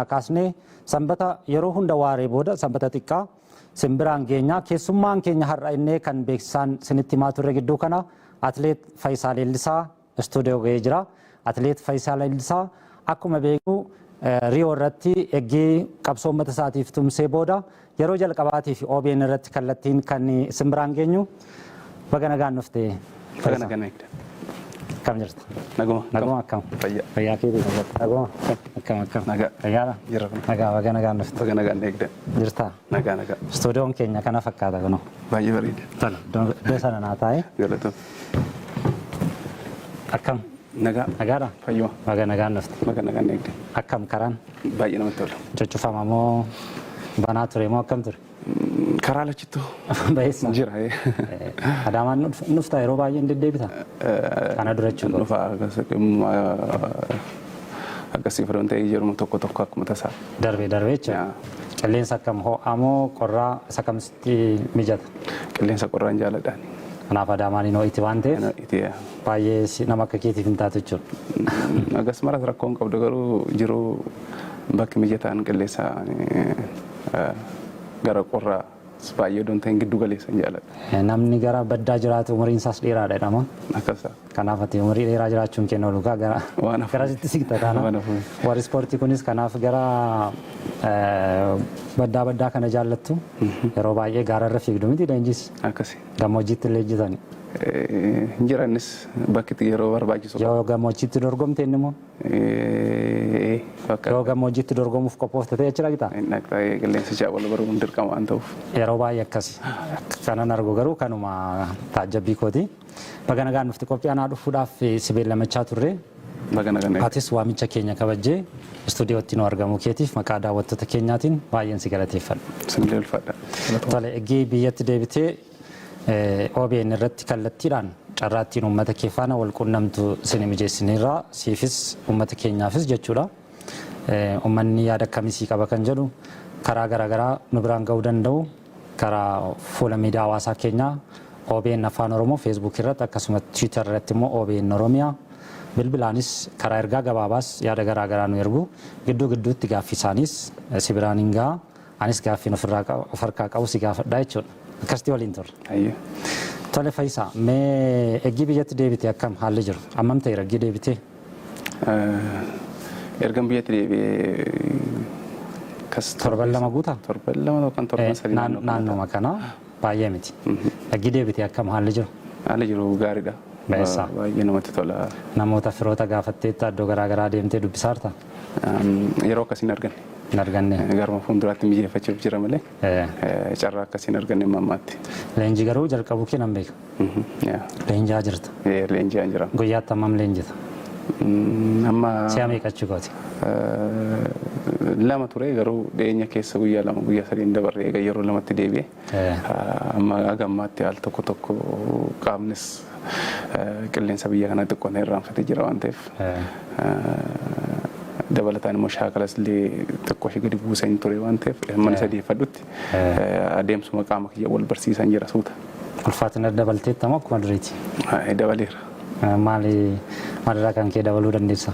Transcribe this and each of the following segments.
Kaasnee sanbata yeroo hunda waaree booda sanbata xiqqaa simbiraan keenya keessummaan keenya har'a innee kan beeksisaan sinitti himaa turre gidduu kana atleet Faayisaa Leellisaa istuudiyoo ga'ee jira. Atleet Faayisaa Leellisaa akkuma beeku Riyoo irratti eegee qabsoo uummata isaatiif tumsee booda yeroo jalqabaatiif OBN irratti kallattiin kan simbiraan geenyu baga nagaan dhuftee. Baga nagaan eegde. Kam jirta? Naguma akkam? Fayyaa. Fayyaa keetii naguma akkam? Nagaa. Fayyaadha? Jira. Nagaa baga nagaan dhufte. Baga nagaan eegde. Jirtaa? Nagaa. Istuudiyoon keenya kana fakkaata kunoo. Baay'ee bareeda. Tola, iddoo sana naa taa'ee. Galatoom. Akkam? Nagaadha? Fayyuma. Baga nagaan dhufte. Baga nagaan eegde. Akkam karaan? Baay'ee namatti tola. Cuccufama moo banaa ture moo akkam ture? Karaa lachittuu. Baay'eessa. Jira. Adaamaan dhufta yeroo baay'ee hin deddeebita? Kana dura jechuudha. Dhufa akkasii firoon ta'ee jiru tokko akkuma tasaa. Darbee jechuudha. Qilleensa akkam ho'aa moo qorraa isa kamitti mijata? Qilleensa qorraan jaaladhaan. Kanaaf Adaamaan hin ho'itti waan ta'eef baay'ee nama akka keetiif hin taatu jechuudha. Akkas maras rakkoon qabdu garuu jiru bakki mijataan qilleensa gara qorraa baay'ee doon ta'in giddu galeessan jaaladha. Namni gara baddaa jiraatu umriin isaas dheeraadha jedhama. Akkasa. Kanaaf ati umurii dheeraa jiraachuun kennu dhugaa gara sitti siqta kana. Warri ispoortii kunis kanaaf gara baddaa kana jaallattu yeroo baay'ee gaararra fiigdu miti leenjis. Akkasi. Gammoojjiitti leenjitani. Jiranis bakki yeroo barbaachisu. Yoo gammoojjiitti dorgomte inni moo? Yoo gammoojjiitti dorgomuuf qophoofte ta'e jira gitaa? Naqxaa qilleensa jaawwala baruun dirqama waan ta'uuf. Yeroo baay'ee akkasi. Kanan argu garuu kanuma taajjabbii kooti. Baga nagaan dhufte qophii anaa dhufuudhaaf si beellamachaa turre. Baga nagaan eegde. Atis waamicha keenya kabajjee istuudiyootti nu argamuu keetiif maqaa daawwattoota keenyaatiin baay'een si galateeffadha. Sinillee ulfaadha. Tole eegee biyyatti deebitee OBN irratti kallattiidhaan carraattiin uummata kee faana wal quunnamtu sini mijeessineerraa siifis uummata keenyaafis jechuudha. Uummanni yaada akkamisii qaba kan jedhu karaa garaagaraa nu biraan ga'uu danda'u karaa fuula miidiyaa hawaasaa keenyaa OBN Afaan Oromoo Facebook irratti akkasumas Twitter irratti immoo OBN Oromiyaa bilbilaanis karaa ergaa gabaabaas yaada garaagaraa nu ergu gidduutti gaaffii isaaniis si biraan hin ga'a anis gaaffiin of harkaa qabu si gaafadha jechuudha. Akkasitti waliin turre. Tole Faayisaa mee eegii biyyatti deebitee akkam haalli jiru? Ammam ta'eera eegii deebitee? Ergan biyyatti deebi'ee kas torban lama guutaa? Torban lama yookaan torban sadii naannoo kana baay'ee miti. Eegii deebitee akkam haalli jiru? Haalli jiru gaariidha. Baay'eessaa. Baay'ee namatti tola. Namoota firoota gaafatteetta iddoo garaagaraa deemtee dubbisaarta? Yeroo akkasiin arganne. Hin arganne. Garuma fuulduraatti mijeeffachuuf jira malee carraa akkasiin arganne mammaatti. Leenjii garuu jalqabuu kee nan beeka. Leenjaa jirta. Leenji'aan jira. Guyyaatti hammam leenjita? Amma. Si'a meeqachuu gooti? Lama ture garuu dhiyeenya keessa guyyaa lama guyyaa sadiin dabarree egaa yeroo lamatti deebi'e. Amma agammaatti al tokko qaamnis qilleensa biyya kanaa xiqqoon irraanfatee jira waan ta'eef. Dabalataan immoo shaakalas illee xiqqoo ishee gadi buusan ture waan ta'eef mana sadeeffadhutti adeemsuma qaama kiyya wal barsiisan jira suuta. Ulfaatina dabalteetta moo akkuma duriiti? Dabaleera. Maalirraa kan kee dabaluu dandeessa?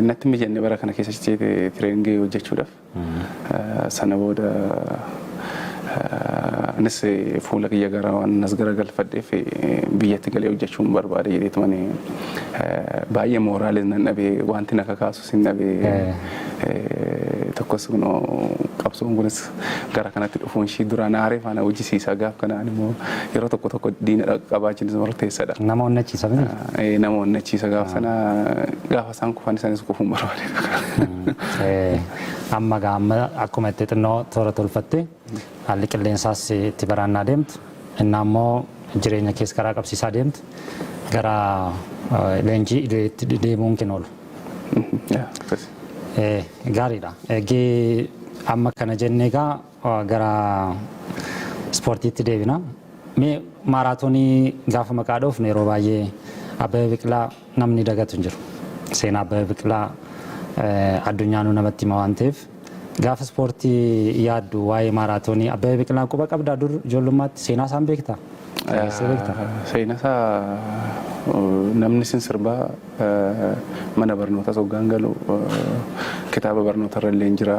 Natti mijannee bara kana keessa tireeningii hojjechuudhaaf sana booda anis fuula kiyya gara waan as garagalfadheef biyyatti galee hojjechuun barbaade jedheetumani baay'ee mooraalis nan dhabee wanti na kakaasus hin dhabee tokkos qabsoon kunis gara kanatti dhufuun ishii duraan aaree faana hojjisiisa gaaf kanaan immoo yeroo tokko diina qabaachuunis murteessaadha. Nama onnachiisa miti? Nama onnachiisa gaafa sana gaafa isaan kufan isaanis kufuun barbaade. Amma akkuma itti xinnoo toora tolfatte haalli qilleensaas itti baraannaa deemtu innaa immoo jireenya keessa karaa qabsiisaa deemtu gara leenjii idileetti deemuun kin oolu. Gaariidha. Eegee amma kana jennee egaa gara ispoortiitti deebina. Mee maaraatoonii gaafa maqaa dhoofne yeroo baay'ee Abbabee Biqilaa namni dagatu hin jiru. Seenaa Abbabee Biqilaa addunyaanuu namatti hima waan ta'eef gaafa ispoortii yaaddu waa'ee maaraatoonii Abbabee Biqilaa quba qabdaa dur ijoollummaatti seenaa isaan beektaa? Seenaa isaa namni sin sirbaa mana barnootaa hoggaan galu kitaaba barnoota irra illee jira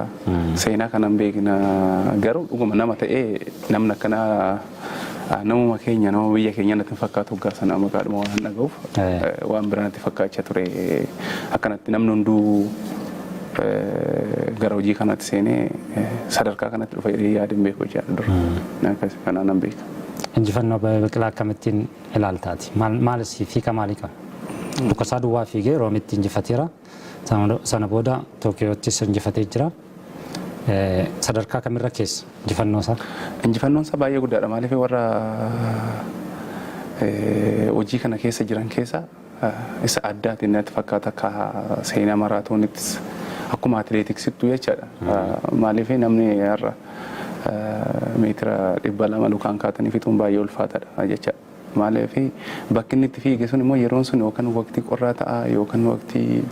seenaa kanan beekna garuu dhuguma nama ta'ee namni akkanaa namuma keenya nama biyya keenya natti fakkaatu hoggaa sana maqaadhuma waan dhaga'uuf waan biraa natti fakkaachaa ture akkanatti namni hunduu gara hojii kanatti seenee sadarkaa kanatti dhufa yaadin beeku jechaadha dura kanaan nan beeka. Injifannoo Abbabee Biqilaa akkamittiin ilaaltaati? Maal hiika maalii qaba? Dhukkaasaa duwwaa fiigee Roomitti injifateera. Sana booda Tookiyoottis injifatee jira. Sadarkaa kamirra keessa injifannoo isaa? Injifannoon isaa baay'ee guddaadha. Maaliif warra hojii kana keessa jiran keessa isa addaatiin natti fakkaata akka seenaa maraatoonittis akkuma atileetiksittuu jechaadha. Maaliif namni har'a meetira 200 lukaan kaatanii fixuun baay'ee ulfaataadha jecha maaliif bakki inni itti fiige sun immoo yeroon sun yookaan waqtii qorraa ta'a yookaan waqtii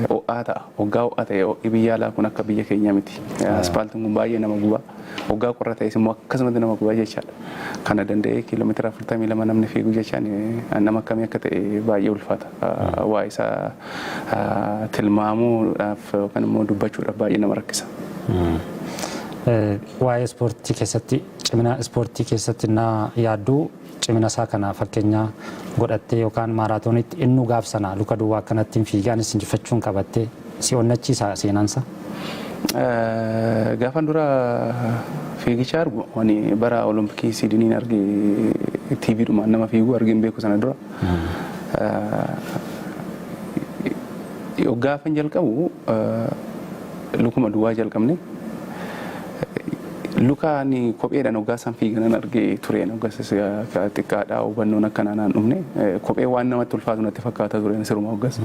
ho'aa ta'a hoggaa ho'aa ta'e biyya alaa kun akka biyya keenya miti aspaaltiin kun baay'ee nama gubaa hoggaa qorra ta'es immoo akkasumatti nama gubaa jechaadha kana danda'ee kiiloomeetira 42 namni fiigu jechaan nama akkamii akka ta'e baay'ee ulfaata waa isaa tilmaamuudhaaf yookaan immoo dubbachuudhaaf baay'ee nama rakkisa. Waa'ee ispoortii keessatti cimina ispoortii keessatti na yaaddu cimina isaa kana fakkeenyaa godhattee yookaan maaraatoonitti inni gaaf sana luka duwwaa akkanattiin fiigaanis injifachuun qabattee si onnachiisa seenaansa? Gaafan dura fiigicha argu wani bara olompikii Siidiniin arge TV dhumaan nama fiigu argeen beeku sana dura gaafan jalqabu lukuma duwwaa jalqabne luka ni kopheedhaan hoggaa san fiiganan argee tureen hoggas xiqqaadhaa hubannoon akkanaa naan dhumne kophee waan namatti ulfaatu natti fakkaata tureen siruma hoggas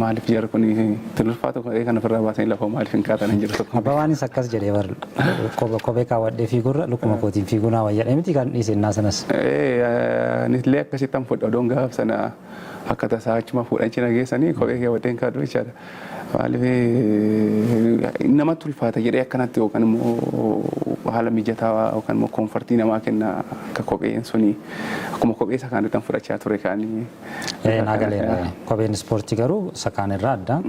maaliif jarri kun itti ulfaatu kophee kana ofirraa baasanii lafa maaliif hin kaatan hin jirtu. Abbaa waanis akkas jedhee bar kophee kaawwadhee fiigurra lukuma kootiin fiiguu naa wayyadhe miti kan dhiisennaa sanas. Illee akkasittan fudha odoon gaaf sana akka tasaa achuma fuudhan cina geessanii kophee kaawwadheen kaaduu jechaadha. Maaliif namatti ulfaata jedhee akkanatti yookaan immoo haala mijataa yookaan immoo koonfartii namaa kenna akka kopheen suni akkuma kophee isa kaanitti fudhachaa ture kaanii. Naagalee kopheen ispoortii garuu isa kaan irraa adda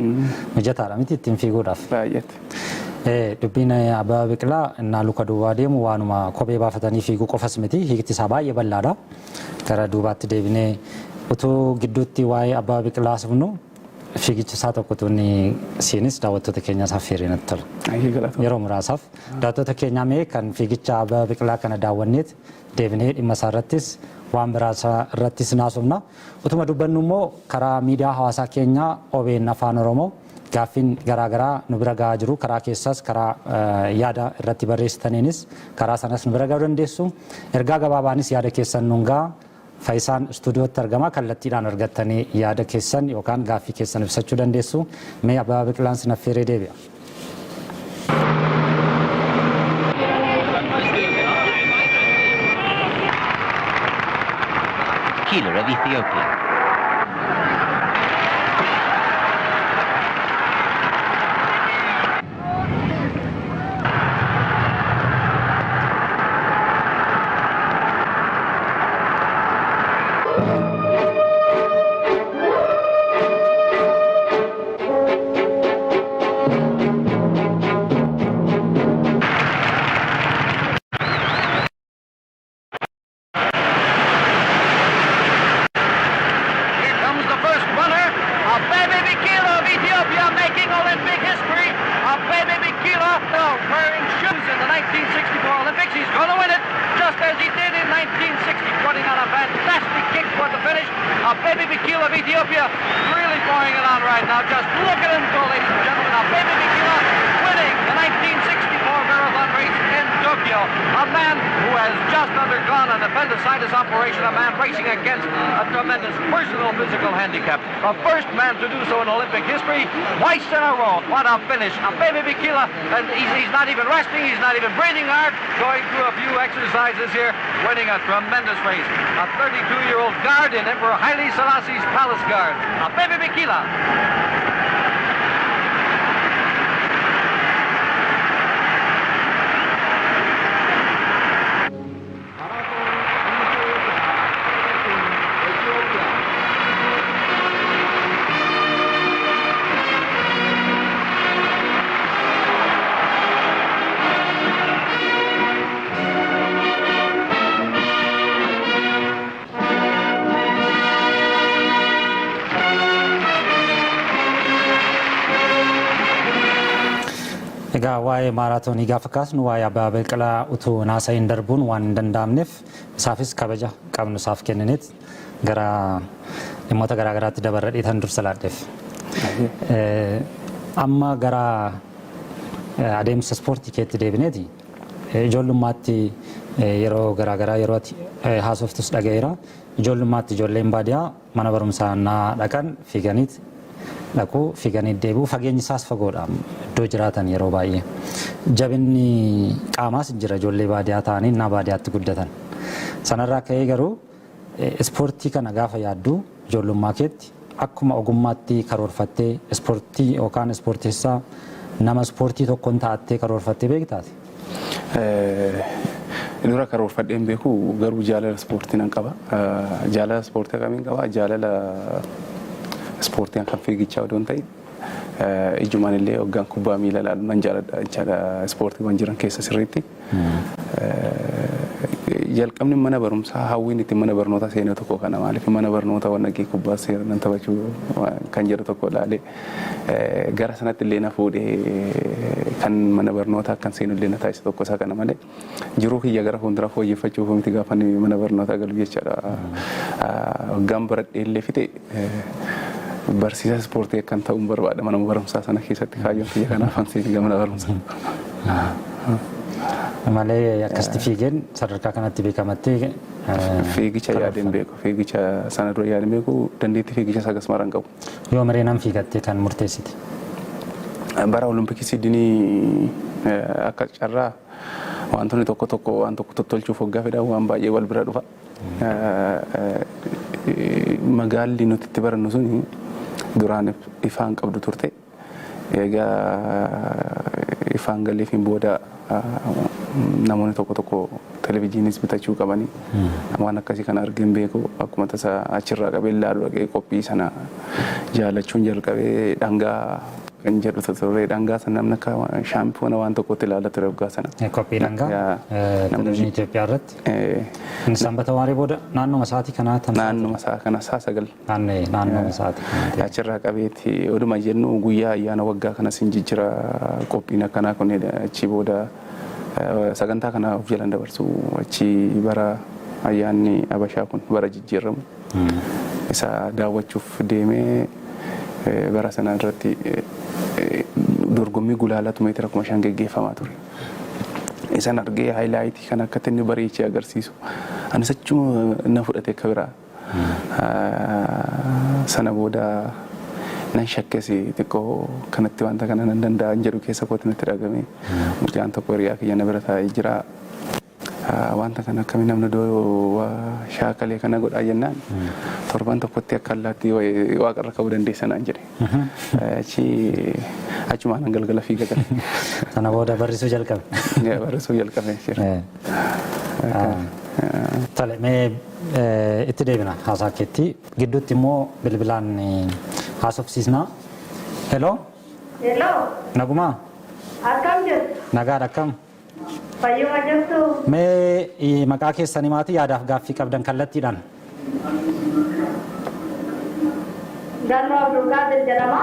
mijataadha miti ittiin fiiguudhaaf. Baay'eetti. Dubbiin Abbabee Biqilaa innaa luka duwwaa deemu waanuma kophee baafatanii fiiguu qofas miti hiikti isaa baay'ee bal'aadha. Gara duubaatti deebinee utuu gidduutti waa'ee Abbabee Biqilaa sifnu fiigicha isaa tokko tuni siinis daawwattoota keenyaas affeeree natti tola. Yeroo muraasaaf daawwattoota keenyaa mee kan fiigicha Abbabee Biqilaa kana daawwanneet deebinee dhimma isaa irrattis waan biraa irrattis naasofna. Utuma dubbannu immoo karaa miidiyaa hawaasaa keenyaa OBN Afaan Oromoo gaaffiin garaagaraa nu bira gahaa jiru karaa keessas karaa yaada irratti barreessitaniinis karaa sanas nu bira gahuu dandeessu. Ergaa gabaabaanis yaada keessan nuun gahaa. Faayisaan istuudiyootti argama kallattiidhaan argattanii yaada keessan yookaan gaaffii keessan ibsachuu dandeessu. Mee Abbabee Biqilaan sin affeeree deebi'a. Keeler of Ethiopia. Abbabee Biqilaa of Ethiopia really pouring it on right now. Just look at him go, ladies and gentlemen. Abbabee Biqilaa winning the 1964 marathon race in Tokyo. A man who has just undergone an appendicitis operation, a man racing against a tremendous personal physical handicap. The first man to do so in Olympic history, twice in a row. What a finish. Abbabee Biqilaa, and he's not even resting, he's not even breathing hard, going through a few exercises here, winning a tremendous race. A 32-year-old guard in Emperor Haile Selassie's palace guard. Abbabee Biqilaa. Egaa waa'ee maaraatoonii gaafa kaasnu waa'ee Abbabaa Biqilaa utuu naasa'iin darbuun waan hin danda'amneef isaafis kabaja qabnu isaaf kennineet gara dhimmoota garaagaraatti dabarra dhiitan dursa laadheef. Amma gara adeemsa ispoortii keetti deebineeti ijoollummaatti yeroo garaagaraa yeroo haasoftus dhaga'eera. Ijoollummaatti ijoolleen baadiyyaa mana barumsaa naa dhaqan fiiganiit dhaquu fiiganii deebi'u fageenyi isaas fagoodha iddoo jiraatan yeroo baay'ee. Jabinni qaamaas jira ijoollee baadiyyaa ta'anii naa baadiyyaatti guddatan. Sanarraa ka'ee garuu ispoortii kana gaafa yaaddu ijoollummaa keetti akkuma ogummaatti karoorfattee ispoortii yookaan ispoorteessaa nama ispoortii tokkoon taa'attee karoorfattee beektaati? Dura karoorfadheen beeku garuu jaalala ispoortii nan qaba. Jaalala ispoortii akkamiin qaba? Jaalala ispoortiin kan fiigichaa odoo hin ta'in ijumaan illee hoggaan kubbaa miilaa ilaalu nan jaaladha jechaadha ispoortiiwwan jiran keessa sirriitti. Jalqabni mana barumsaa hawwiin itti mana barnoota seenee tokko kana maaliif mana barnoota waan nagee kubbaa seeran taphachuu kan jedhu tokko ilaalee gara sanatti illee na fuudhee kan mana barnoota akkan seenu illee na taasise tokko isaa kana malee jiruu kiyya gara fuuldura fooyyeffachuuf miti gaafa mana barnoota galu jechaadha. Hoggaan baradhee illee fite barsiisa ispoortii akkan ta'uun barbaada mana barumsaa sana keessatti kaayyoon kiyya kanaaf anseeni gama barumsaa. Malee akkasitti fiigeen sadarkaa kanatti beekamattee fiigicha yaadeen beeku fiigicha sana dura yaadeen beeku dandeettii fiigicha sagas maraan qabu. Yoo maree nam fiigattee kan murteessite? Bara Olompikii Siidinii akka carraa wantoonni tokko waan tokko tottolchuuf hoggaa fedhan waan baay'ee wal bira dhufa. Magaalli nuti itti barannu suni duraan ifaan qabdu turte. Egaa ifaan galeefiin booda namoonni tokko televezyiinis bitachuu qabanii waan akkasii kana argeen beeku akkuma tasa achirraa qabee ilaalu dhaqee qophii sana jaalachuun jalqabee dhangaa kan jedhu turre dhangaa sana namni akka shaampiyoona waan tokkotti ilaala ture waggaa sana. Qophii dhangaa televizyiinii Itoophiyaa irratti. Sanbata waaree booda naannoo masaatii kanaa tamsaasa. Naannoo masaa kana saa sagal. Naannoo masaatii. Achirraa qabeetti oduma jennu guyyaa ayyaana waggaa kana sin jijjira qophiin akkanaa kun achi booda sagantaa kana of jalan dabarsu achi bara ayyaanni Abashaa kun bara jijjiiramu isa daawwachuuf deemee bara sana irratti dorgommii gulaalatu meetira 5,000 geggeeffamaa ture. Isan argee haayilaayitii kan akka inni bareechee agarsiisu. Anis achuma na fudhatee akka biraa. Sana booda nan shakkesi xiqqoo kanatti wanta kana nan danda'an jedhu keessa kootti natti dhagame. Mucaan tokko hiriyaa kiyya na bira taa'ee jira. Wanta kana akkamiin namni doo shaakalee kana godhaa jennaan torban tokkotti akka allaattii waaqarra ka'uu dandeessan aan jedhe. Achumaan galgala fiiga gale. Sana booda barrisuu jalqabe. Barrisuu jalqabe jira. Tole mee itti deebina haasaa keetti gidduutti immoo bilbilaan haasofsiisnaa. Hello. Hello. Nagumaa. Akkam jirtu? Nagaadha akkam? Fayyuma jirtu? Mee maqaa keessanii maatii yaadaaf gaaffii qabdan kallattiidhaan. Gannoo Abdulqaadir jedhama.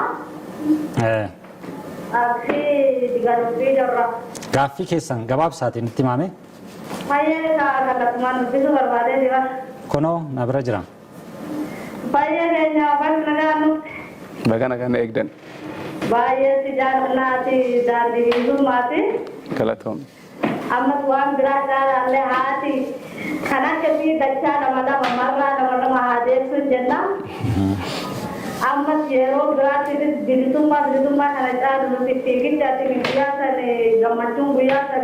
Aksii Digaluubii Jorra. Gaaffii keessan gabaabsaatiin itti himame. Fayyee kallattumaan dubbisuu barbaadee jira. Kunoo na bira jira. Fayyee keenya bakka nagaa nutti. Bakka nagaa na eegdan. Baay'ee si jaalannaati daandii bilisummaati. Galatoom. Ammas waan biraa jaalallee haati kan akka fi dachaa nama marraa nama haa deessuun jenna. Ammas yeroo biraatti bilisummaa kana caalu nuti fiigichaatti guyyaa san gammachuun guyyaa san